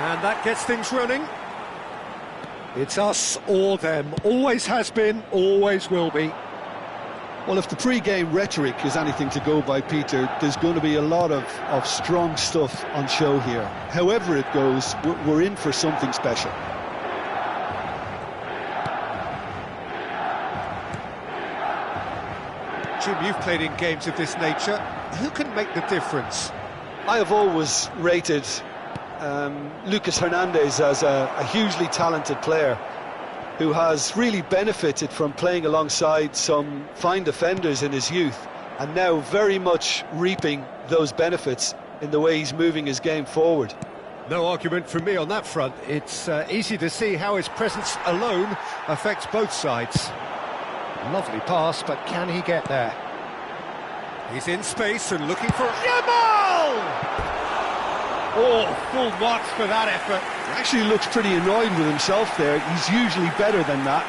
And that gets things running. It's us or them. Always has been, always will be. Well, if the pre-game rhetoric is anything to go by, Peter, there's going to be a lot of strong stuff on show here. However it goes, we're in for something special. Jim, you've played in games of this nature. Who can make the difference? I have always rated Lucas Hernandez as a hugely talented player who has really benefited from playing alongside some fine defenders in his youth, and now very much reaping those benefits in the way he's moving his game forward. No argument from me on that front. It's easy to see how his presence alone affects both sides. Lovely pass, but can he get there? He's in space and looking for Yamal! Oh, full marks for that effort. He actually looks pretty annoyed with himself there. He's usually better than that.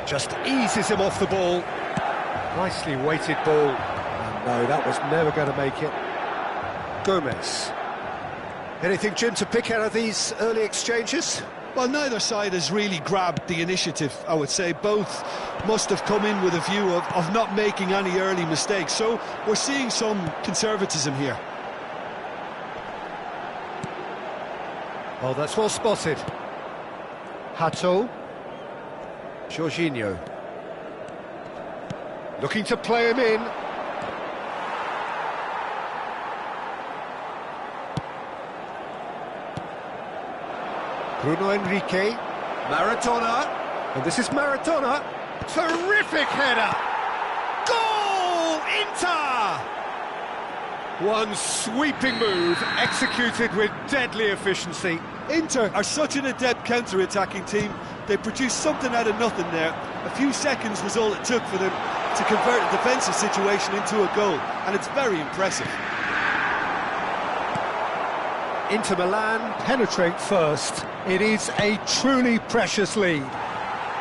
Just eases him off the ball. Nicely weighted ball. And no, that was never going to make it. Gomez. Anything, Jim, to pick out of these early exchanges? Well, neither side has really grabbed the initiative, I would say. Both must have come in with a view of not making any early mistakes. So we're seeing some conservatism here. Oh, that's well spotted. Hato. Jorginho. Looking to play him in. Bruno Enrique. Maradona. And this is Maradona. Terrific header. Goal! Inter! One sweeping move, executed with deadly efficiency. Inter are such an adept counter-attacking team. They produced something out of nothing there. A few seconds was all it took for them to convert a defensive situation into a goal, and it's very impressive. Inter Milan penetrate first. It is a truly precious lead.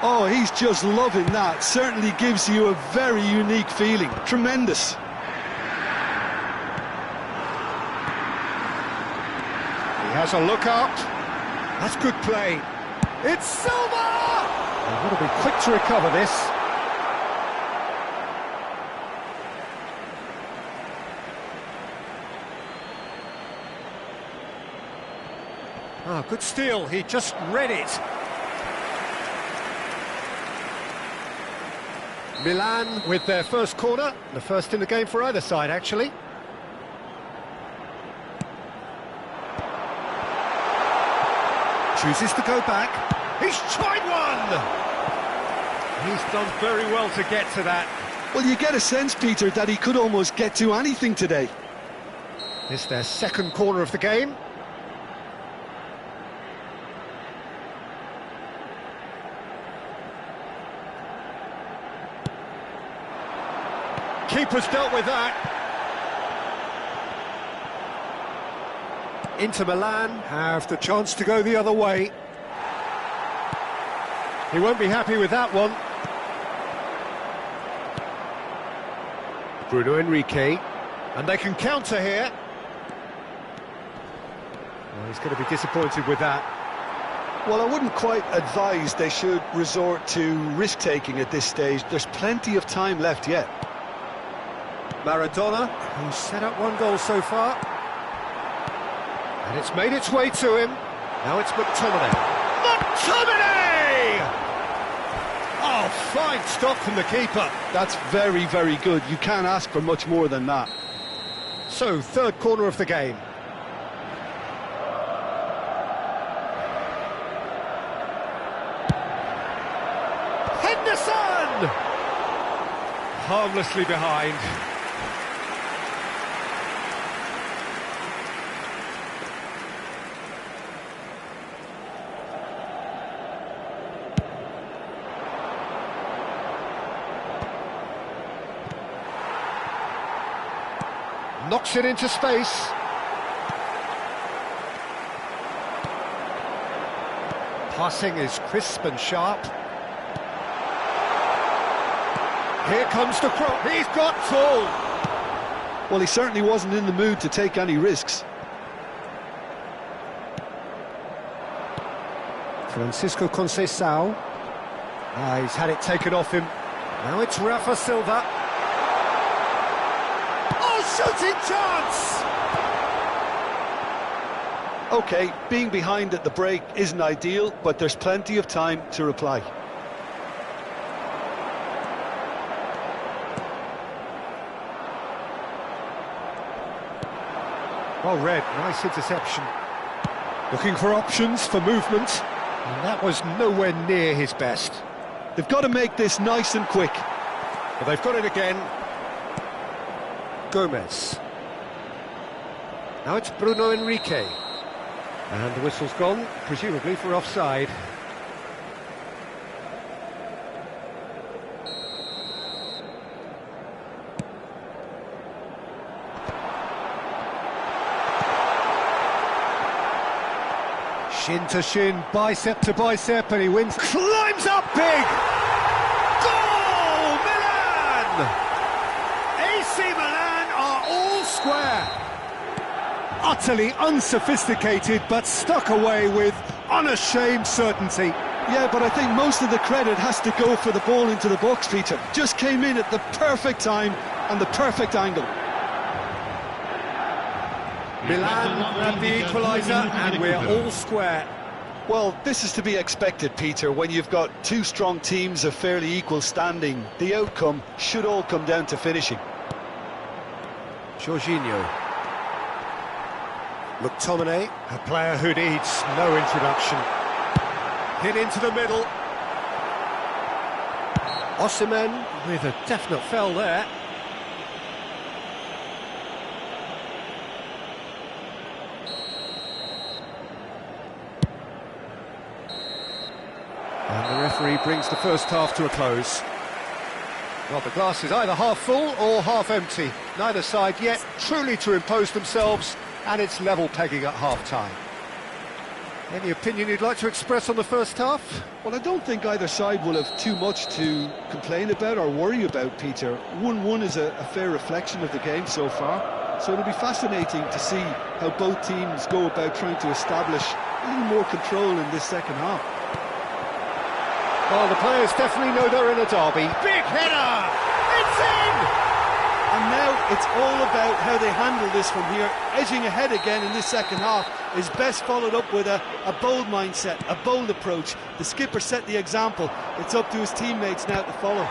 Oh, he's just loving that. Certainly gives you a very unique feeling. Tremendous. He has a look up. That's good play. It's Silva! They've got to be quick to recover this. Ah, good steal. He just read it. Milan with their first corner. The first in the game for either side, actually. Chooses to go back. He's tried one! He's done very well to get to that. Well, you get a sense, Peter, that he could almost get to anything today. It's their second corner of the game. Keeper's dealt with that. Inter Milan have the chance to go the other way. He won't be happy with that one. Bruno Enrique. And they can counter here. Well, he's going to be disappointed with that. Well, I wouldn't quite advise they should resort to risk-taking at this stage. There's plenty of time left yet. Maradona, who's set up one goal so far. And it's made its way to him. Now it's McTominay. McTominay! Oh, fine stop from the keeper. That's very, very good. You can't ask for much more than that. So, third corner of the game. Henderson! Harmlessly behind. Knocks it into space. Passing is crisp and sharp. Here comes the cross. He's got full. Well, he certainly wasn't in the mood to take any risks. Francisco Conceição. He's had it taken off him. Now it's Rafa Silva. Oh, shooting chance! OK, being behind at the break isn't ideal, but there's plenty of time to reply. Well read, nice interception. Looking for options for movement, and that was nowhere near his best. They've got to make this nice and quick. But they've got it again. Gomez. Now it's Bruno Henrique. And the whistle's gone, presumably for offside. Shin to shin, bicep to bicep, and he wins. Climbs up big! Goal! Milan! AC Milan are all square. Utterly unsophisticated, but stuck away with unashamed certainty. Yeah, but I think most of the credit has to go for the ball into the box, Peter. Just came in at the perfect time and the perfect angle. Milan grab the equaliser, and we're all square. Well, this is to be expected, Peter. When you've got two strong teams of fairly equal standing, the outcome should all come down to finishing. Jorginho. McTominay, a player who needs no introduction. Hit into the middle. Osimhen with a definite foul there. And the referee brings the first half to a close. Well, the glass is either half full or half empty. Neither side yet truly to impose themselves, and it's level pegging at half-time. Any opinion you'd like to express on the first half? Well, I don't think either side will have too much to complain about or worry about, Peter. 1-1 is a fair reflection of the game so far, so it'll be fascinating to see how both teams go about trying to establish a little more control in this second half. Well, the players definitely know they're in a derby. Big header! It's in! And now it's all about how they handle this from here. Edging ahead again in this second half is best followed up with a bold mindset, a bold approach. The skipper set the example. It's up to his teammates now to follow.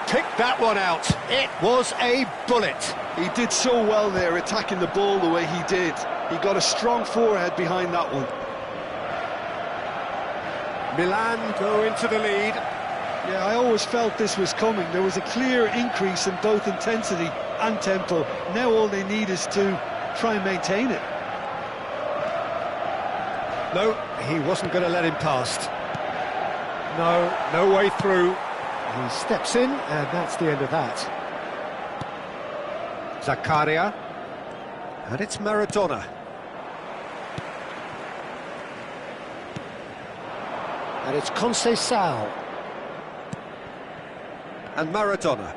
Pick that one out. It was a bullet. He did so well there, attacking the ball the way he did. He got a strong forehead behind that one. Milan go into the lead. Yeah, I always felt this was coming. There was a clear increase in both intensity and tempo. Now all they need is to try and maintain it. No, he wasn't going to let him past. No way through. He steps in, and that's the end of that. Zakaria. And it's Maradona. And it's Conceição. And Maradona.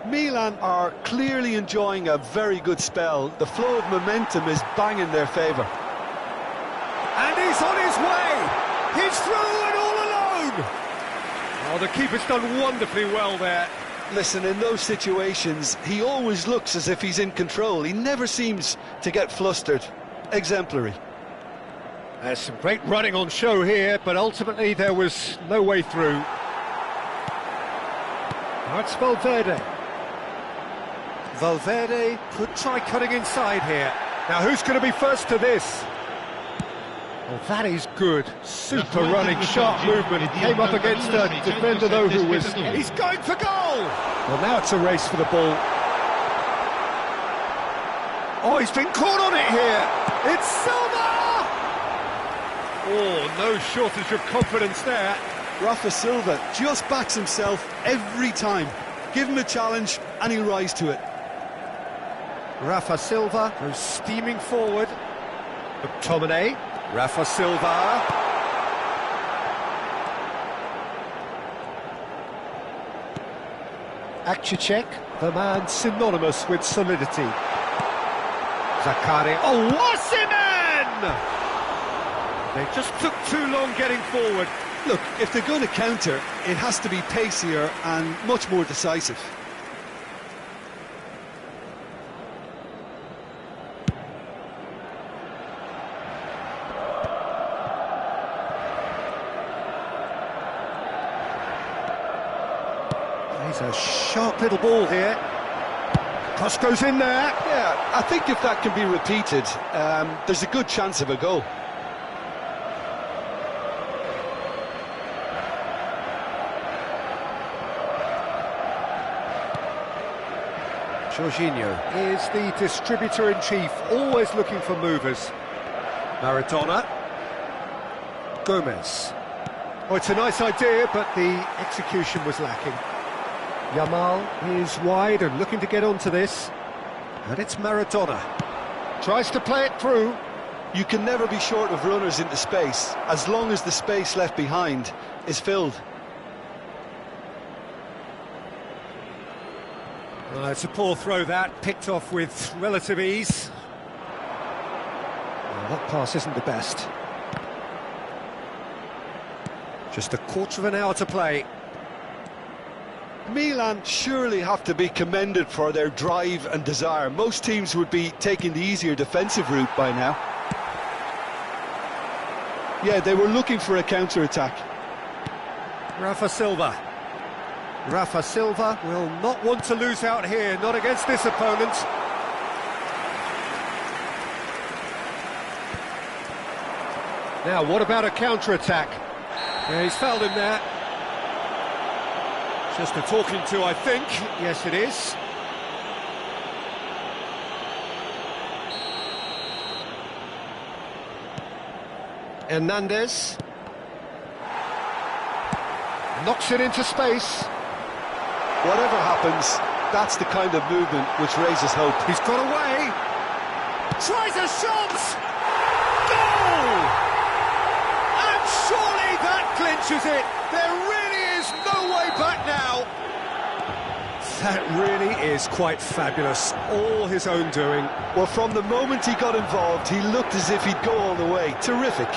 Milan are clearly enjoying a very good spell. The flow of momentum is bang in their favour. And he's on his way! He's through and all alone! Oh, the keeper's done wonderfully well there. Listen, in those situations, he always looks as if he's in control. He never seems to get flustered. Exemplary. There's some great running on show here, but ultimately there was no way through. Now it's Valverde. Valverde could try cutting inside here. Now who's going to be first to this? Well, that is good. Super running, sharp movement. Came up against a defender, though, who was... He's going for goal! Well, now it's a race for the ball. Oh, he's been caught on it here! It's Silva! Oh, no shortage of confidence there. Rafa Silva just backs himself every time. Give him a challenge and he'll rise to it. Rafa Silva goes steaming forward. McTominay, Rafa Silva. Akcicek, the man synonymous with solidity. Zakari, oh, Osimhen! They just took too long getting forward. Look, if they're going to counter, it has to be pacier and much more decisive. He's a sharp little ball here. Cross goes in there. Yeah, I think if that can be repeated, there's a good chance of a goal. Jorginho is the distributor-in-chief, always looking for movers. Maradona. Gomez. Oh, it's a nice idea, but the execution was lacking. Yamal is wide and looking to get onto this. And it's Maradona. Tries to play it through. You can never be short of runners into space, as long as the space left behind is filled. It's a poor throw that, picked off with relative ease. Well, that pass isn't the best. Just a quarter of an hour to play. Milan surely have to be commended for their drive and desire. Most teams would be taking the easier defensive route by now. Yeah, they were looking for a counter-attack. Rafa Silva. Rafa Silva will not want to lose out here, not against this opponent. Now, what about a counter-attack? Yeah, he's fouled him there. Just a talking to, I think. Yes, it is. Hernandez. Knocks it into space. Whatever happens, that's the kind of movement which raises hope. He's got away. Tries a shot. Goal! And surely that clinches it. There really is no way back now. That really is quite fabulous. All his own doing. Well, from the moment he got involved, he looked as if he'd go all the way. Terrific.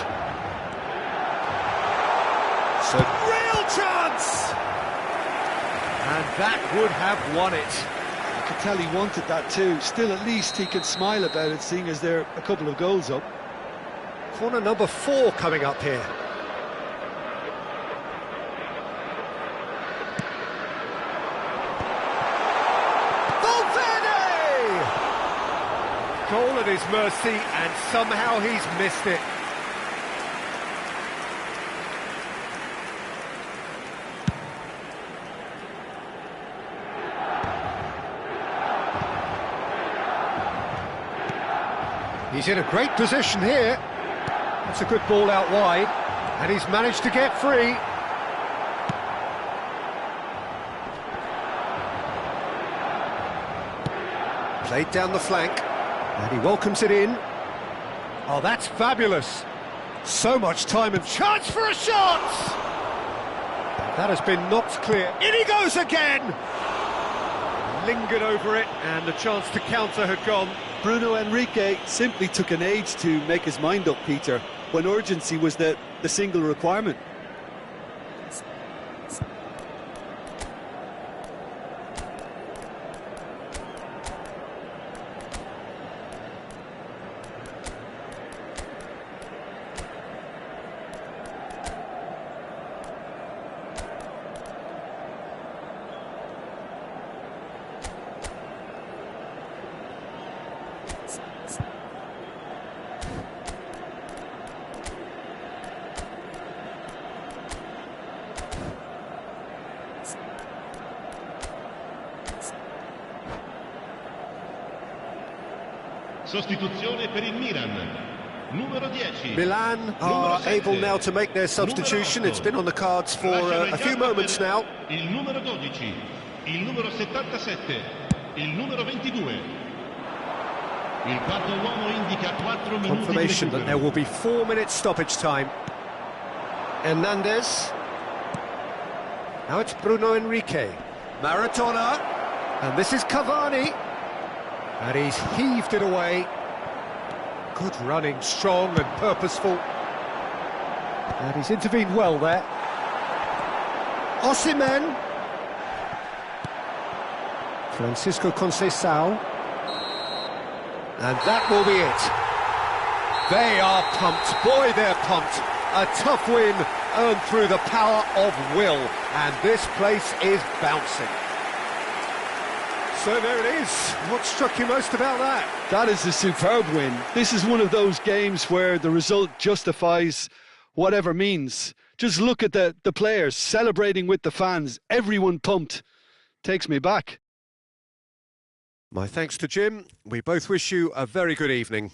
So, real chance! And that would have won it. You could tell he wanted that too. Still, at least he can smile about it, seeing as they're a couple of goals up. Corner number 4 coming up here. Valverde! Goal at his mercy, and somehow he's missed it. He's in a great position here. That's a good ball out wide, and he's managed to get free. Played down the flank, and he welcomes it in. Oh, that's fabulous. So much time and chance for a shot! That has been knocked clear. In he goes again! Lingered over it, and the chance to counter had gone. Bruno Henrique simply took an age to make his mind up, Peter, when urgency was the single requirement. Sostituzione per il Milan. Numero 10. Milan are able now to make their substitution. It's been on the cards for a few moments now. Il numero 12, il numero 77, il numero 22. Il quarto uomo indica 4 minuti Confirmation di that there will be 4 minutes stoppage time. Hernandez. Now it's Bruno Enrique. Maradona. And this is Cavani. And he's heaved it away. Good running, strong and purposeful. And he's intervened well there. Osimhen. Francisco Conceição. And that will be it. They are pumped. Boy, they're pumped. A tough win earned through the power of will. And this place is bouncing. So there it is. What struck you most about that? That is a superb win. This is one of those games where the result justifies whatever means. Just look at the players celebrating with the fans. Everyone pumped. Takes me back. My thanks to Jim. We both wish you a very good evening.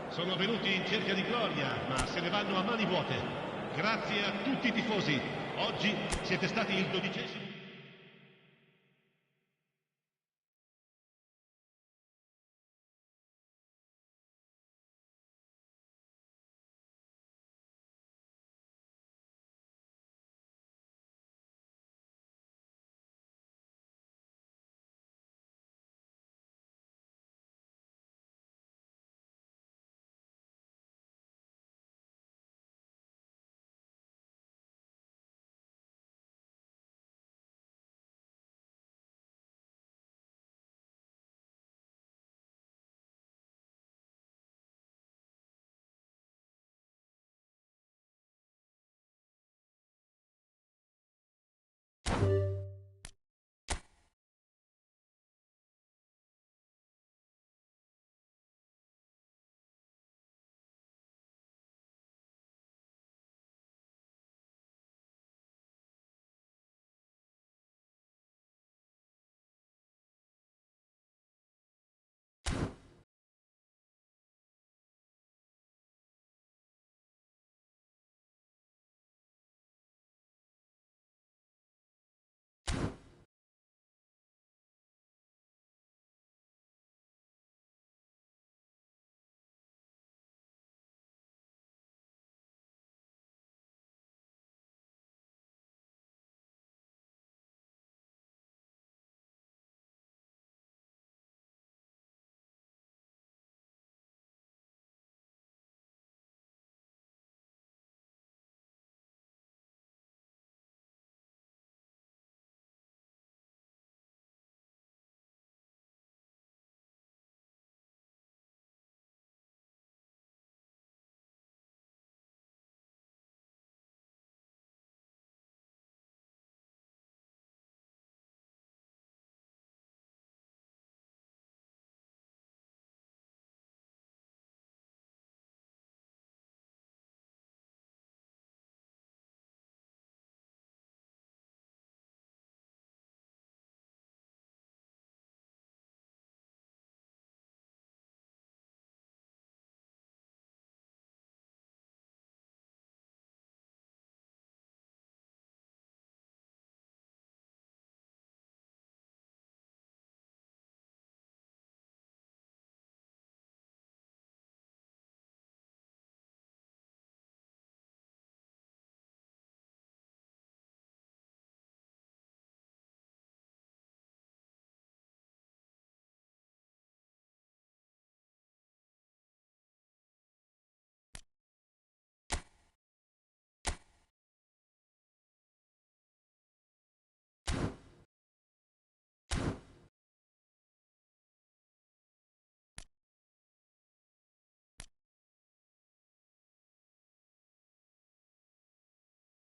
Sono venuti in cerca di gloria, ma se ne vanno a mani vuote. Grazie a tutti i tifosi. Oggi siete stati il 12°